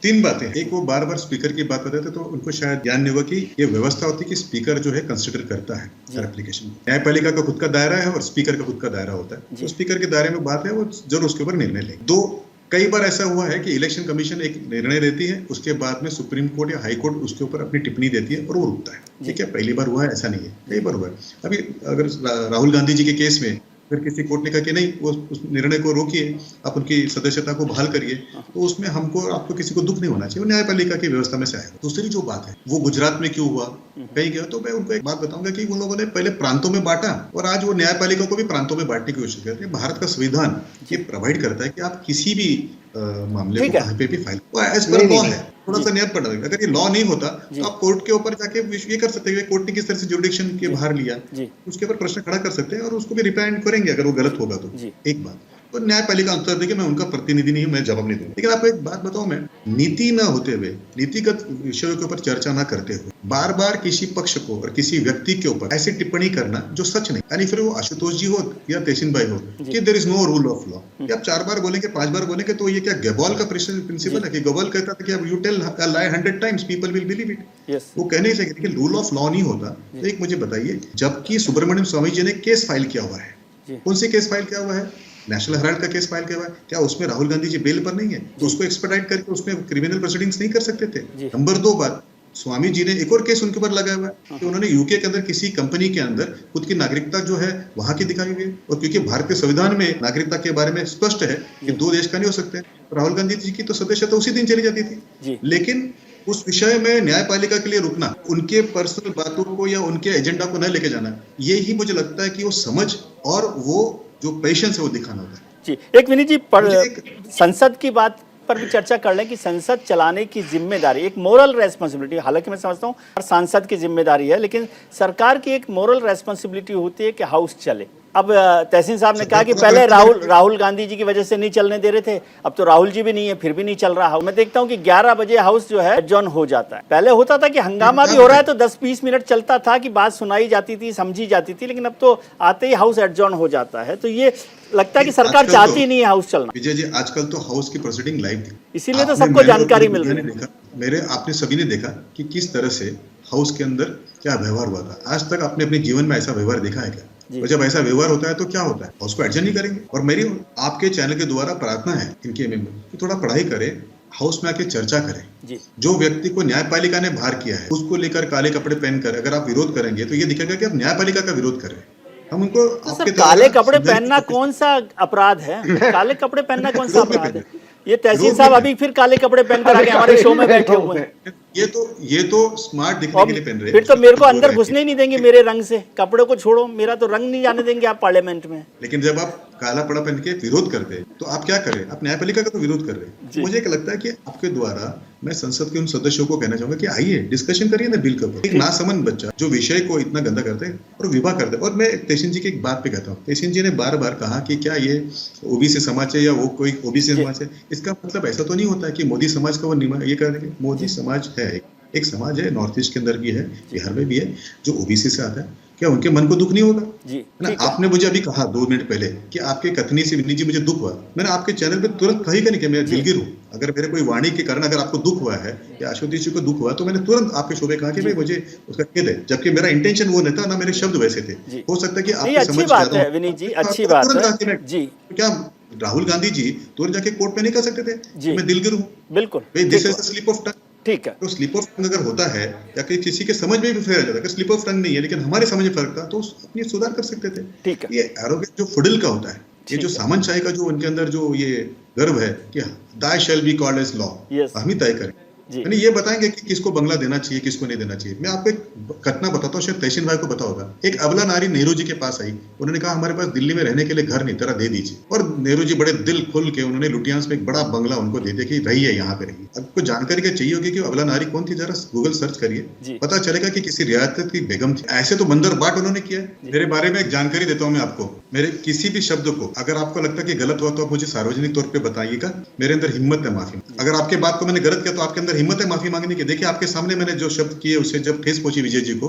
तीन बातें। एक, वो बार बार स्पीकर की बात बताते तो उनको शायद ज्ञान नहीं होगा कि ये व्यवस्था होती है कि स्पीकर जो है कंसिडर करता है हर एप्लीकेशन। न्यायपालिका का खुद का दायरा है और स्पीकर का खुद का दायरा होता है। तो स्पीकर के दायरे में बात है, वो जरूर उसके ऊपर निर्णय ले। दो, कई बार ऐसा हुआ है कि इलेक्शन कमीशन एक निर्णय देती है, उसके बाद में सुप्रीम कोर्ट या हाई कोर्ट उसके ऊपर अपनी टिप्पणी देती है और वो रुकता है। ठीक है, पहली बार हुआ है ऐसा नहीं है, कई बार हुआ है। अभी अगर राहुल गांधी जी के केस में अगर किसी कोर्ट ने कहा कि नहीं, वो उस निर्णय को रोकिए, आप उनकी सदस्यता को बहाल करिए, तो उसमें आपको किसी को दुख नहीं होना चाहिए, वो न्यायपालिका की व्यवस्था में से आएगा। दूसरी जो बात है, वो गुजरात में क्यों हुआ, कहीं गया, तो मैं उनको एक बात बताऊंगा कि उन लोगों ने पहले प्रांतों में बांटा और आज वो न्यायपालिका को भी प्रांतों में बांटने की कोशिश करते हैं। भारत का संविधान ये प्रोवाइड करता है कि आप किसी भी मामले को कहीं पे भी फाइल, एज पर लॉ है, थोड़ा सा नियत पड़ा। अगर ये लॉ नहीं होता तो आप कोर्ट के ऊपर जाके ये कर सकते हैं, कोर्ट ने किस तरह से जुडिक्शन के बाहर लिया, उसके ऊपर प्रश्न खड़ा कर सकते हैं और उसको भी रिपेंड करेंगे अगर वो गलत होगा तो। एक बात, तो न्यायपालिका अंतर देखिए, मैं उनका प्रतिनिधि नहीं हूं, मैं जवाब नहीं दूंगा। लेकिन आपको एक बात बताऊं, मैं नीति न होते हुए, नीतिगत विषयों के ऊपर चर्चा न करते हुए बार बार किसी पक्ष को और किसी व्यक्ति के ऊपर ऐसी टिप्पणी करना जो सच नहीं, यानी फिर वो आशुतोष जी हो या तेसिन भाई हो कि there is no rule of law, कि आप 4 बार बोलेंगे 5 बार बोलेंगे तो ये क्या गेबॉल का प्रिंसिपल है कि गेबॉल कहता था कि अब you tell a lie 100 times people will believe it. वो कहने ही चाहिए कि रूल ऑफ लॉ नहीं होता। तो एक मुझे बताइए, जबकि सुब्रमण्यम स्वामी जी ने केस फाइल किया हुआ है, कौन सी केस फाइल किया हुआ है? नेशनल हेराल्ड का केस फाइल किया हुआ है। क्या उसमें राहुल गांधी जी बेल पर नहीं है तो उसको एक्सपेडाइट करके उसमें क्रिमिनल प्रोसीडिंग्स नहीं कर सकते थे? नंबर 2 बात, स्वामी जी ने एक और केस उनके ऊपर लगाया हुआ है कि उन्होंने यूके के अंदर किसी कंपनी के अंदर खुद की नागरिकता जो है वहां की दिखाई हुई है, और क्योंकि भारतीय संविधान में नागरिकता के बारे में स्पष्ट है कि 2 देश का नहीं हो सकते, राहुल गांधी जी की तो सदस्यता उसी दिन चली जाती थी। लेकिन उस विषय में न्यायपालिका के लिए रुकना, उनके पर्सनल बातों को या उनके एजेंडा को न लेके जाना, ये ही मुझे लगता है कि वो समझ और वो जो पेशेंस है वो दिखाना होता है। जी, एक विनीत जी, संसद की बात पर भी चर्चा कर लें कि संसद चलाने की जिम्मेदारी एक मोरल रेस्पॉन्सिबिलिटी, हालांकि मैं समझता हूँ सांसद की जिम्मेदारी है, लेकिन सरकार की एक मोरल रेस्पॉन्सिबिलिटी होती है कि हाउस चले। अब तहसीन साहब ने कहा कि पहले राहुल गांधी जी की वजह से नहीं चलने दे रहे थे, अब तो राहुल जी भी नहीं है फिर भी नहीं चल रहा। मैं देखता हूं कि 11 बजे हाउस जो है एडजॉर्न हो जाता है। पहले होता था कि हंगामा भी हो रहा है तो 10-20 मिनट चलता था कि बात सुनाई जाती थी, समझी जाती थी, लेकिन अब तो आते ही हाउस एडजॉर्न हो जाता है। तो ये लगता है कि सरकार चाहती नहीं है हाउस चलना। विजय जी, आजकल तो हाउस की प्रोसीडिंग लाइव थी, इसीलिए तो सबको जानकारी मिल रही है। आपने सभी ने देखा कि किस तरह से हाउस के अंदर क्या व्यवहार हुआ था। आज तक आपने अपने जीवन में ऐसा व्यवहार देखा है क्या? और जब ऐसा व्यवहार होता है तो क्या होता है, हाउस को एडजस्ट नहीं करेंगे। और मेरी आपके चैनल के द्वारा प्रार्थना है इनके मेंबर कि थोड़ा पढ़ाई करें, हाउस में आके चर्चा करें। जो व्यक्ति को न्यायपालिका ने बाहर किया है उसको लेकर काले कपड़े पहनकर अगर आप विरोध करेंगे तो ये दिखेगा कि आप न्यायपालिका का विरोध कर रहे हैं। हम उनको तो सर, काले कपड़े पहनना कौन सा अपराध है? काले कपड़े पहनना कौन सा अपराध है? ये तहसील साहब अभी फिर काले कपड़े पहनकर आगे हमारे शो में बैठे हुए हैं। ये तो स्मार्ट दिखने के लिए पहन रहे हैं। फिर तो मेरे को अंदर घुसने ही नहीं देंगे मेरे रंग से। कपड़े को छोड़ो, मेरा तो रंग नहीं जाने देंगे आप पार्लियामेंट में। लेकिन जब आप काला पड़ा पहन के विरोध करते हैं तो आप क्या करें? आप न्यायपालिका का तो विरोध कर रहे हैं। मुझे क्या लगता है कि आपके द्वारा मैं संसद के उन सदस्यों को कहना चाहूंगा कि आइए डिस्कशन करिए ना बिल के ऊपर। एक नासमझ बच्चा जो विषय को इतना गंदा करते हैं और विवाह करते हैं। और मैं तेसिन जी की एक बात पे कहता हूँ, तेसिन जी ने बार बार कहा कि क्या ये ओबीसी समाज है या वो कोई ओबीसी समाज है। इसका मतलब ऐसा तो नहीं होता है कि मोदी समाज का वो ये कर देंगे। मोदी समाज है, एक समाज है, नॉर्थ ईस्ट के अंदर भी है, बिहार में भी है, जो ओबीसी से आता है। क्या उनके मन को दुख नहीं होगा? जी, ना, आपने मुझे अभी कहा 2 मिनट पहले कि आपके कथनी से विनीत जी मुझे दुख हुआ। मैंने आपके चैनल पे तुरंत कही नहीं कि मैं दिलगीर हूँ। अगर मेरे कोई वाणी के कारण अगर आपको दुख हुआ है या आशुतोष जी को दुख हुआ तो मैंने तुरंत आपके शो में कहा कि भाई मुझे उसका खेद है, जबकि मेरा इंटेंशन वो नहीं था, ना मेरे शब्द वैसे थे। हो सकता है कि आपकी समझ ज्यादा है विनीत जी, अच्छी बात है जी। क्या राहुल गांधी जी तुरंत जाके कोर्ट में नहीं कर सकते थे मैं दिलगीर हूँ? बिल्कुल, this is a slip of tongue. ठीक है, तो स्लिप ऑफ टंग अगर होता है या किसी के समझ में भी फर्क आ जाता है, स्लिप ऑफ टंग नहीं है लेकिन हमारे समझ में फर्क था तो अपनी सुधार कर सकते थे। ठीक है, ये एरोगेंस जो फुडिल का होता है, ये जो सामंतशाही का जो उनके अंदर जो ये गर्व है कि thy shall be called as law, हम ही तय करें। यानी ये बताएंगे कि किसको बंगला देना चाहिए, किसको नहीं देना चाहिए। मैं आपको एक घटना बताता हूँ, शायद तहसीन भाई को पता होगा। एक अबला नारी नेहरू जी के पास आई, उन्होंने कहा हमारे पास दिल्ली में रहने के लिए घर नहीं, तेरा दे दीजिए। और नेहरू जी बड़े दिल खुल के उन्होंने लुटियांस में एक बड़ा बंगला उनको दे दिया कि रहिए, यहाँ पे रहिए। आपको जानकारी क्या चाहिए होगी कि अबला नारी कौन थी, जरा गूगल सर्च करिए, पता चलेगा कि किसी रियासत की बेगम थी। ऐसे तो बंदर बाट उन्होंने किया। मेरे बारे में एक जानकारी देता हूँ मैं आपको, मेरे किसी भी शब्द को अगर आपको लगता है कि गलत हुआ तो आप मुझे सार्वजनिक तौर पर बताइएगा। मेरे अंदर हिम्मत है माफी। अगर आपके बात को मैंने गलत किया तो आपके अंदर हिम्मत है माफी मांगने की। देखिए आपके सामने मैंने जो शब्द किए उससे जब ठेस पहुंची विजय जी को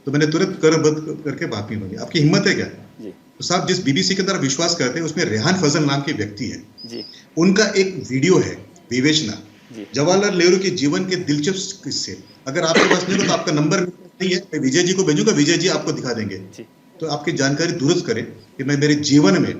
तो मैंने तुरंत करबद्ध करके माफी मांगी। आपकी हिम्मत है क्या? तो साहब जिस बीबीसी के द्वारा विश्वास करते हैं उसमें रेहान फजल नाम के व्यक्ति है, उनका एक वीडियो है विवेचना, जी। जवाहरलाल नेहरू के जीवन के दिलचस्प किस्से, अगर आपके पास नहीं हो तो आपका नंबर नहीं है, मैं विजय जी को भेजूंगा, विजय जी आपको दिखा देंगे। जी। तो आपकी जानकारी दुरुस्त करें कि मैं मेरे जीवन में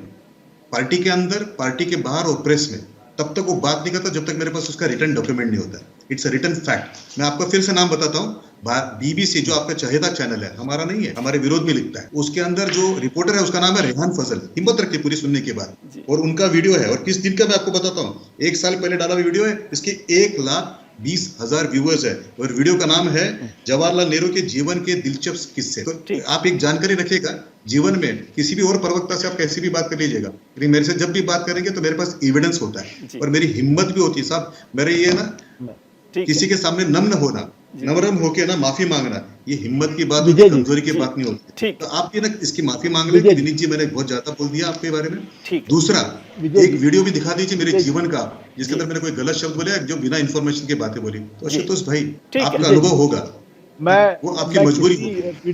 पार्टी के अंदर, पार्टी के बाहर और प्रेस में तब तक वो बात नहीं करता जब तक मेरे पास उसका रिटर्न डॉक्यूमेंट नहीं होता। It's a written fact. मैं आपको फिर से नाम बताता हूँ, बीबीसी जो आपका चहेता चैनल है, हमारा नहीं है, हमारे विरोध में लिखता है, उसके अंदर जो रिपोर्टर है उसका नाम है रेहान फजल। हिम्मत रखिए पूरी सुनने के बाद, और उनका वीडियो है, और किस दिन का मैं आपको बताता हूँ, 1 साल पहले डाला हुआ वीडियो है, इसके 1,20,000 व्यूअर्स है, और वीडियो का नाम है जवाहरलाल नेहरू के जीवन के दिलचस्प किस्से। तो आप एक जानकारी रखिएगा, जीवन में किसी भी और प्रवक्ता से आप कैसी भी बात कर लीजिएगा, लेकिन मेरे से जब भी बात करेंगे तो मेरे पास एविडेंस होता है और मेरी हिम्मत भी होती है। साहब मेरे ये ना किसी के सामने नम्र होना, नम्र होके ना माफी मांगना, ये हिम्मत की बात होती है, कमजोरी की बात नहीं होती। तो आप ये ना इसकी माफी मांग ले। विनीत जी मैंने बहुत ज्यादा बोल दिया आपके बारे में। दूसरा, एक वीडियो भी दिखा दीजिए मेरे जीवन का, जिसके अंदर मैंने कोई गलत शब्द बोले जो बिना इंफॉर्मेशन के बातें बोली। तो आशुतोष भाई, आपका अनुभव होगा, वो आपकी मजबूरी होगी।